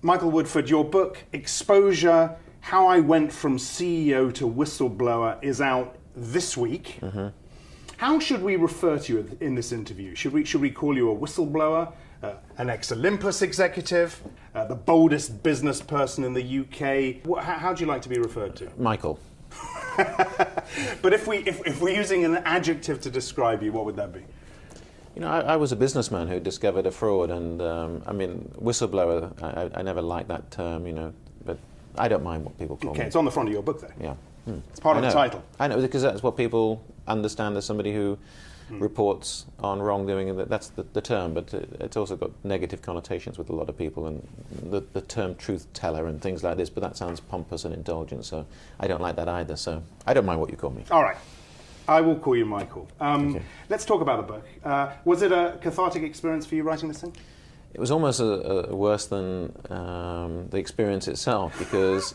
Michael Woodford, your book, Exposure, How I Went from CEO to Whistleblower, is out this week. How should we refer to you in this interview? Should we call you a whistleblower, an ex-Olympus executive, the boldest business person in the UK? How do you like to be referred to? Michael. But if we're using an adjective to describe you, what would that be? You know, I was a businessman who discovered a fraud, and I mean, whistleblower, I never liked that term, you know, but I don't mind what people call me. Okay, it's on the front of your book, though. Yeah. It's part of the title. I know, because that's what people understand as somebody who reports on wrongdoing, and that's the term, but it's also got negative connotations with a lot of people, and the term truth teller and things like this, but that sounds pompous and indulgent, so I don't like that either, so I don't mind what you call me. All right. I will call you Michael. Okay. Let's talk about the book. Was it a cathartic experience for you writing this thing? It was almost worse than the experience itself, because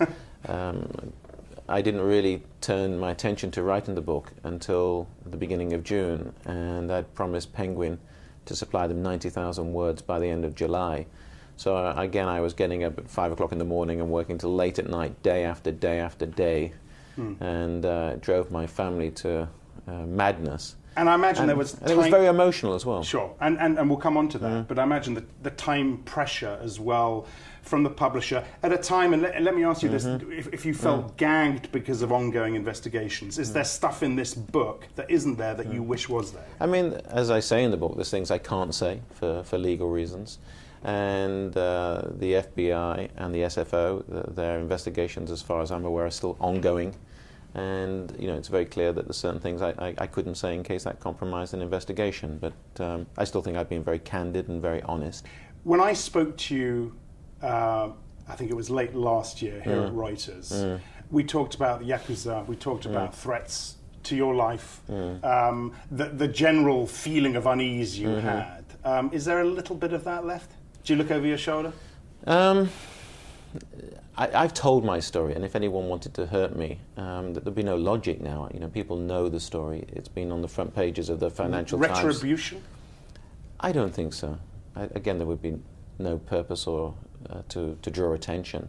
I didn't really turn my attention to writing the book until the beginning of June, and I'd promised Penguin to supply them 90,000 words by the end of July. So again, I was getting up at 5 o'clock in the morning and working till late at night, day after day after day, and drove my family to madness. And I imagine there was... And it was very emotional as well. Sure, and we'll come on to that, but I imagine the time pressure as well from the publisher at a time, and let me ask you this, if you felt gagged because of ongoing investigations, is there stuff in this book that isn't there that you wish was there? I mean, as I say in the book, there's things I can't say for legal reasons, and the FBI and the SFO, their investigations, as far as I'm aware, are still ongoing. And you know, it's very clear that there's certain things I couldn't say in case that compromised an investigation, but I still think I've been very candid and very honest. When I spoke to you, I think it was late last year here at Reuters, we talked about the Yakuza, we talked about threats to your life, the general feeling of unease you had. Is there a little bit of that left? Do you look over your shoulder? I've told my story, and if anyone wanted to hurt me, there'd be no logic now. You know, people know the story. It's been on the front pages of the Financial Times. Retribution? I don't think so. Again, there would be no purpose or to draw attention.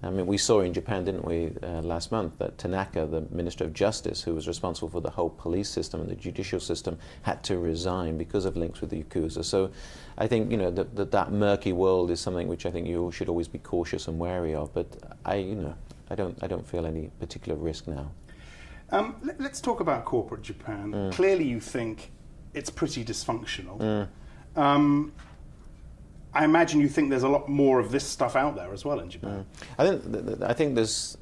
I mean, we saw in Japan, didn't we, last month, that Tanaka, the Minister of Justice, who was responsible for the whole police system and the judicial system, had to resign because of links with the Yakuza. So I think, you know, that murky world is something which I think you should always be cautious and wary of. But I don't feel any particular risk now. Let's talk about corporate Japan. Clearly you think it's pretty dysfunctional. I imagine you think there's a lot more of this stuff out there as well in Japan. I think there's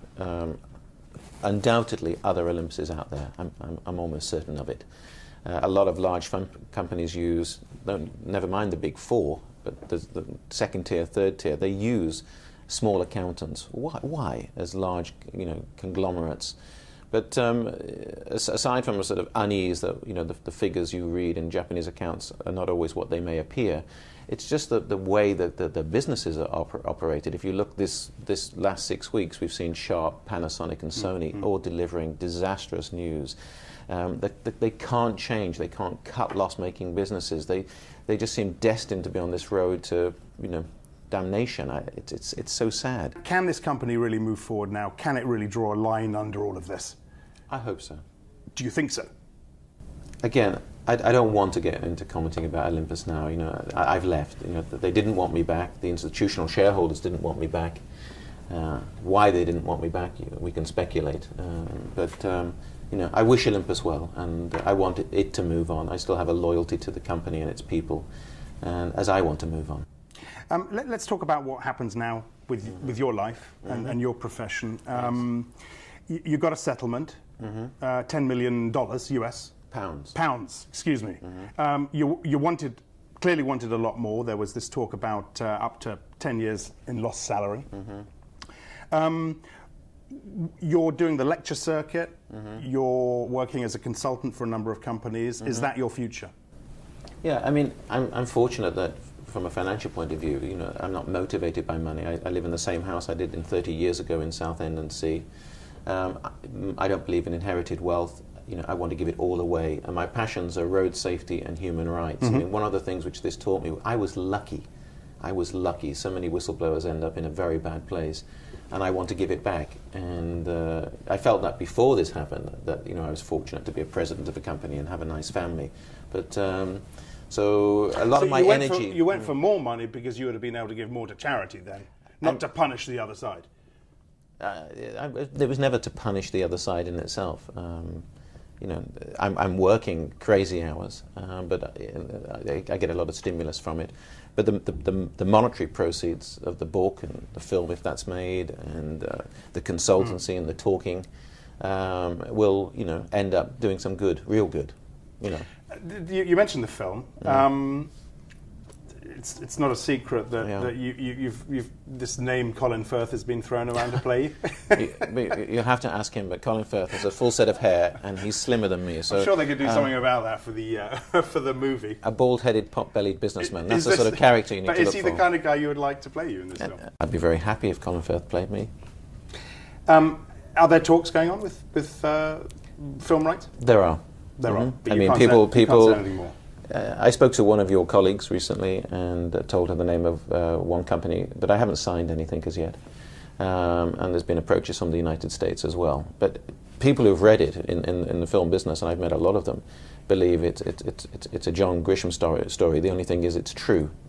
undoubtedly other Olympuses out there. I'm almost certain of it. A lot of large companies never mind the big four, but there's the second tier, third tier, they use small accountants. Why? As large, you know, conglomerates. But aside from a sort of unease that, you know, the figures you read in Japanese accounts are not always what they may appear, it's just the way that the businesses are operated. If you look this last 6 weeks, we've seen Sharp, Panasonic and Sony all delivering disastrous news. They can't change, they can't cut loss-making businesses. They just seem destined to be on this road to, you know, damnation. It's so sad. Can this company really move forward now? Can it really draw a line under all of this? I hope so. Do you think so? Again, I don't want to get into commenting about Olympus now. You know, I've left. You know, they didn't want me back. The institutional shareholders didn't want me back. Why they didn't want me back, we can speculate. But you know, I wish Olympus well, and I want it to move on. I still have a loyalty to the company and its people, and as I want to move on. Let's talk about what happens now with your life and your profession. You got a settlement, $10 million US. Pounds, excuse me. You clearly wanted a lot more. There was this talk about up to 10 years in lost salary. You're doing the lecture circuit. You're working as a consultant for a number of companies. Is that your future? Yeah, I mean, I'm fortunate that from a financial point of view, you know, I'm not motivated by money. I live in the same house I did 30 years ago in Southend and Sea. I don't believe in inherited wealth. You know, I want to give it all away. And my passions are road safety and human rights. I mean, one of the things which this taught me, I was lucky I was lucky. So many whistleblowers end up in a very bad place, and I want to give it back. And I felt that before this happened, that I was fortunate to be a president of a company and have a nice family. But so a lot of my energy. You went for more money because you would have been able to give more to charity then, not to punish the other side. There was never to punish the other side in itself. I'm working crazy hours, but I get a lot of stimulus from it. But the monetary proceeds of the book and the film, if that's made, and the consultancy and the talking, will end up doing some good, real good. You mentioned the film. It's not a secret that you've this name Colin Firth has been thrown around to play you. You have to ask him, but Colin Firth has a full set of hair and he's slimmer than me. So I'm sure they could do something about that for the for the movie. A bald-headed, pot-bellied businessman. That's the sort of character you need to look for. But is he the kind of guy you would like to play you in this film? I'd be very happy if Colin Firth played me. Are there talks going on with film rights? There are. There are. But people. You can't say anything more. I spoke to one of your colleagues recently and told her the name of one company, but I haven't signed anything as yet. And there's been approaches from the United States as well. But people who've read it in the film business, and I've met a lot of them, believe it's a John Grisham story. The only thing is it's true.